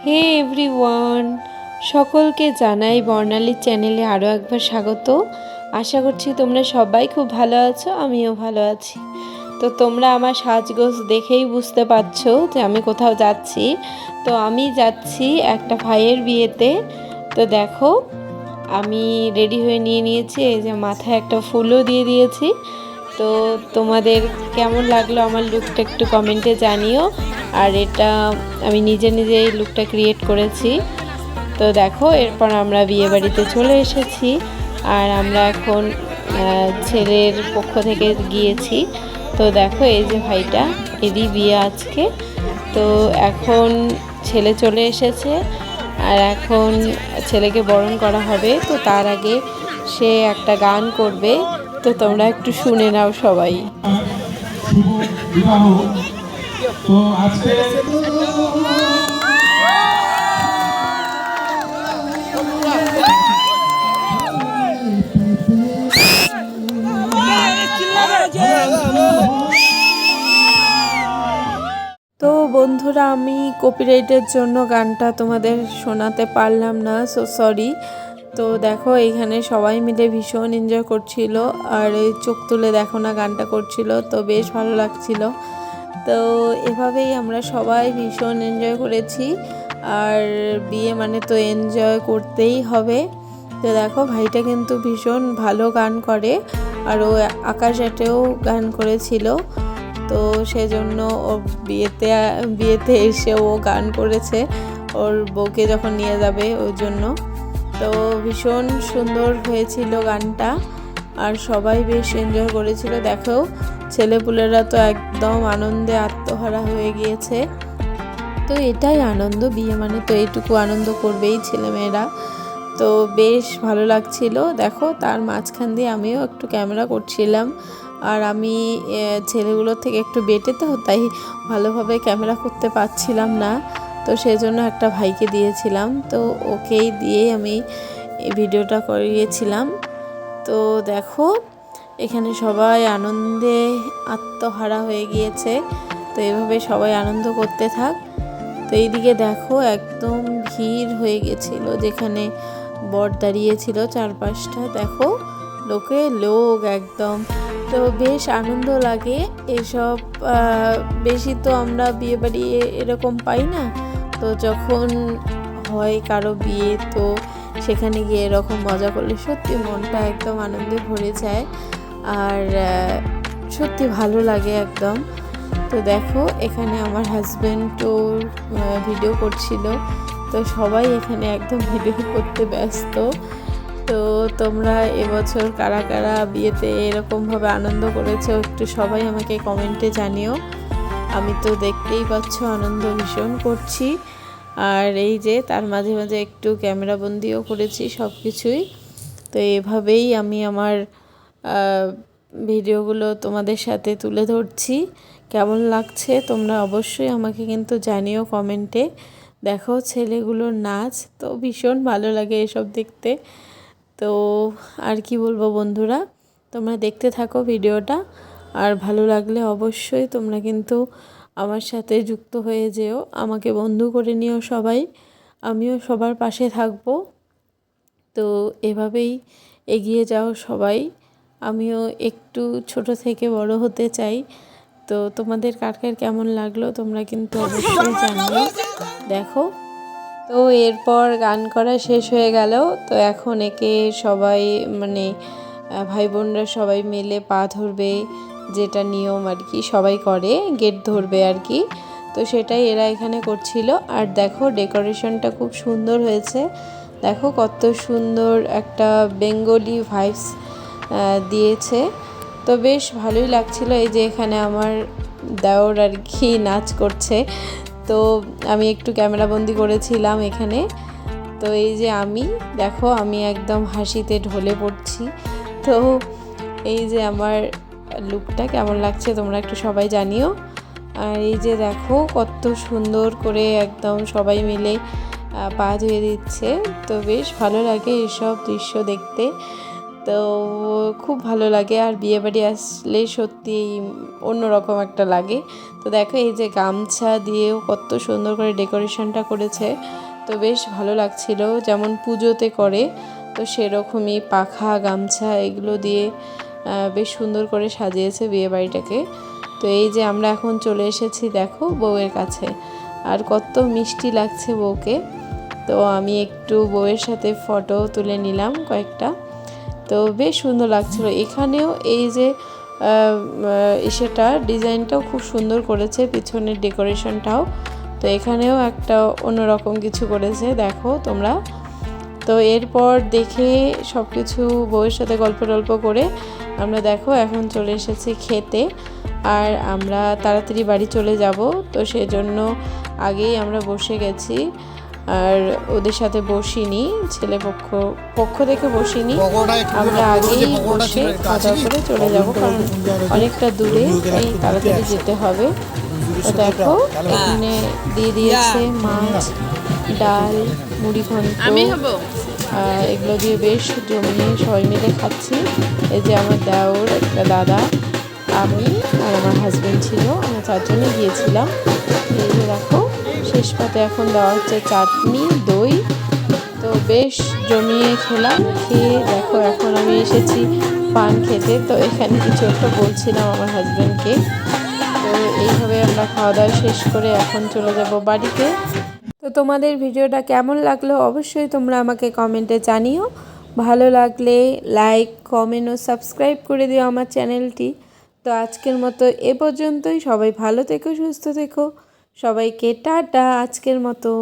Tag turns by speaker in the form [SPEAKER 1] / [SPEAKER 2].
[SPEAKER 1] হে everyone, সকলকে জানাই বর্ণালীর চ্যানেলে আরও একবার স্বাগত। আশা করছি তোমরা সবাই খুব ভালো আছো, আমিও ভালো আছি। তো তোমরা আমার সাজগোজ দেখেই বুঝতে পারছো যে আমি কোথাও যাচ্ছি। তো আমি যাচ্ছি একটা ভাইয়ের বিয়েতে। তো দেখো আমি রেডি হয়ে নিয়েছি, এই যে মাথায় একটা ফুলও দিয়ে দিয়েছি। তো তোমাদের কেমন লাগলো আমার লুকটা একটু কমেন্টে জানিও। আর এটা আমি নিজে এই লুকটা ক্রিয়েট করেছি। তো দেখো এরপর আমরা বিয়ে বাড়িতে চলে এসেছি। আর আমরা এখন ছেলের পক্ষ থেকে গিয়েছি। তো দেখো এই যে ভাইটা, এরই বিয়ে আজকে। তো এখন ছেলে চলে এসেছে আর এখন ছেলেকে বরণ করা হবে। তো তার আগে সে একটা গান করবে, তো তোমরা একটু শুনে নাও সবাই।
[SPEAKER 2] তো আজকে
[SPEAKER 1] তো বন্ধুরা, আমি কপিরাইটের জন্য গানটা তোমাদের শোনাতে পারলাম না, সো সরি। তো দেখো এখানে সবাই মিলে ভীষণ এনজয় করছিল। আর এই চোখ তুলে দেখো না গানটা করছিল, তো বেশ ভালো লাগছিল। তো এভাবেই আমরা সবাই ভীষণ এনজয় করেছি। আর বিয়ে মানে তো এনজয় করতেই হবে। তো দেখো ভাইটা কিন্তু ভীষণ ভালো গান করে, আর ও আকাশাটেও গান করেছিল। তো সেজন্য ও বিয়েতে এসে ও গান করেছে ওর বউকে যখন নিয়ে যাবে ওই জন্য। তো ভীষণ সুন্দর হয়েছিল গানটা, আর সবাই বেশ এনজয় করেছিল। দেখো ছেলেপুলেরা তো একদম আনন্দে আত্মহারা হয়ে গিয়েছে। তো এটাই আনন্দ, বিয়ে মানে তো এইটুকু আনন্দ করবেই ছেলেমেয়েরা। তো বেশ ভালো লাগছিল। দেখো তার মাঝখান দিয়ে আমিও একটু ক্যামেরা করছিলাম। আর আমি ছেলেগুলোর থেকে একটু বেটে, তো তাই ভালোভাবে ক্যামেরা করতে পারছিলাম না। তো সেজন্য একটা ভাইকে দিয়েছিলাম, তো ওকেই দিয়েই আমি এই ভিডিওটা করিয়েছিলাম। তো দেখো এখানে সবাই আনন্দে আত্মহারা হয়ে গিয়েছে। তো এভাবে সবাই আনন্দ করতে থাক। তো এইদিকে দেখো একদম ভিড় হয়ে গেছিল, যেখানে বর দাঁড়িয়েছিল চারপাশটা দেখো লোক একদম। তো বেশ আনন্দ লাগে এসব। বেশি তো আমরা বিয়ে বাড়ি এরকম পাই না। তো যখন হয় কারো বিয়ে, তো সেখানে গিয়ে এরকম মজা করলে সত্যি মনটা একদম আনন্দে ভরে যায়। আর সত্যি ভালো লাগে একদম। তো দেখো এখানে আমার হাজব্যান্ডও ভিডিও করছিল। তো সবাই এখানে একদম ভিডিও করতে ব্যস্ত। তো তোমরা এবছর কারা কারা বিয়েতে এরকমভাবে আনন্দ করেছো একটু সবাই আমাকে কমেন্টে জানিও। আমি তো দেখতেই পাচ্ছ আনন্দ ভীষণ করছি। আর এই যে তার মাঝে মাঝে একটু ক্যামেরাবন্দিও করেছি সব কিছুই। তো এভাবেই আমি আমার ভিডিওগুলো তোমাদের সাথে তুলে ধরছি। কেমন লাগছে তোমরা অবশ্যই আমাকে কিন্তু জানিও কমেন্টে। দেখো ছেলেগুলোর নাচ, তো ভীষণ ভালো লাগে এসব দেখতে। তো আর কি বলবো বন্ধুরা, তোমরা দেখতে থাকো ভিডিওটা। আর ভালো লাগলে অবশ্যই তোমরা কিন্তু আমার সাথে যুক্ত হয়ে যেও, আমাকে বন্ধু করে নিও সবাই। আমিও সবার পাশে থাকবো। তো এভাবেই এগিয়ে যাও সবাই। আমিও একটু ছোট থেকে বড় হতে চাই। তো তোমাদের কার কেমন লাগলো তোমরা কিন্তু অবশ্যই জানিও। দেখো তো এরপর গান করা শেষ হয়ে গেল। তো এখন একে সবাই মানে ভাই বোনরা সবাই মিলে পা ধরবে, যেটা নিয়ম আর কি সবাই করে, গেট ধরবে আর কি। তো সেটাই এরা এখানে করছিল। আর দেখো ডেকোরেশনটা খুব সুন্দর হয়েছে। দেখো কত সুন্দর একটা বেঙ্গলি ভাইবস দিয়েছে। তো বেশ ভালোই লাগছিল। এই যে এখানে আমার দেওর আর কি নাচ করছে, তো আমি একটু ক্যামেরাবন্দি করেছিলাম এখানে। তো এই যে আমি দেখো আমি একদম হাসিতে ঢলে পড়ছি। তো এই যে আমার লুকটা কেমন লাগছে তোমরা একটু সবাই জানিও। আর এই যে দেখো কত সুন্দর করে একদম সবাই মিলে পা ধুয়ে দিচ্ছে। তো বেশ ভালো লাগে এসব দৃশ্য দেখতে। তো খুব ভালো লাগে। আর বিয়েবাড়ি আসলে সত্যি অন্যরকম একটা লাগে। তো দেখো এই যে গামছা দিয়েও কত সুন্দর করে ডেকোরেশনটা করেছে, তো বেশ ভালো লাগছিল, যেমন পুজোতে করে তো সেরকমই পাখা গামছা এগুলো দিয়ে বেশ সুন্দর করে সাজিয়েছে বিয়েবাড়িটাকে। তো এই যে আমরা এখন চলে এসেছি দেখো বউয়ের কাছে, আর কত মিষ্টি লাগছে বউকে। তো আমি একটু বউয়ের সাথে ফটো তুলে নিলাম কয়েকটা, তো বেশ সুন্দর লাগছিল। এখানেও এই যে সেটা ডিজাইনটাও খুব সুন্দর করেছে, পিছনের ডেকোরেশনটাও। তো এখানেও একটা অন্যরকম কিছু করেছে দেখো তোমরা। তো এরপর দেখে সব কিছু বউয়ের সাথে গল্প টল্প করে আমরা দেখো এখন চলে এসেছি খেতে। আর আমরা তাড়াতাড়ি বাড়ি চলে যাব, তো সেজন্য আগেই আমরা বসে গেছি। আর ওদের সাথে বসিনি, ছেলে পক্ষ থেকে বসিনি, আমরা আগেই বসে খাওয়া দাওয়া করে চলে যাব, কারণ অনেকটা দূরে, এই তাড়াতাড়ি যেতে হবে। তো দেখো এখানে দিয়ে দিয়েছে মাছ, ডাল, মুড়ি ঘন্ট, এগুলো দিয়ে বেশ জমিয়ে সবাই মিলে খাচ্ছি। এই যে আমার দেওর, একটা দাদা, আমি আর আমার হাজব্যান্ড ছিল, আমরা চারজনে গিয়েছিলাম। এই যে দেখো শেষ পাতে এখন দেওয়া হচ্ছে চাটনি, দই। তো বেশ জমিয়ে খেলাম, খেয়ে দেখো এখন আমি এসেছি পান খেতে। তো এখানে কিছু একটা বলছিলাম আমার হাজব্যান্ডকে। তো এইভাবে আমরা খাওয়া দাওয়া শেষ করে এখন চলে যাব বাড়িতে। তো তোমাদের ভিডিওটা কেমন লাগলো অবশ্যই তোমরা আমাকে কমেন্টে জানিও। ভালো লাগলে লাইক, কমেন্ট ও সাবস্ক্রাইব করে দিও আমার চ্যানেলটি। তো আজকের মতো এ পর্যন্তই। সবাই ভালো থেকো, সুস্থ থেকো, সবাইকে টাটা আজকের মতো।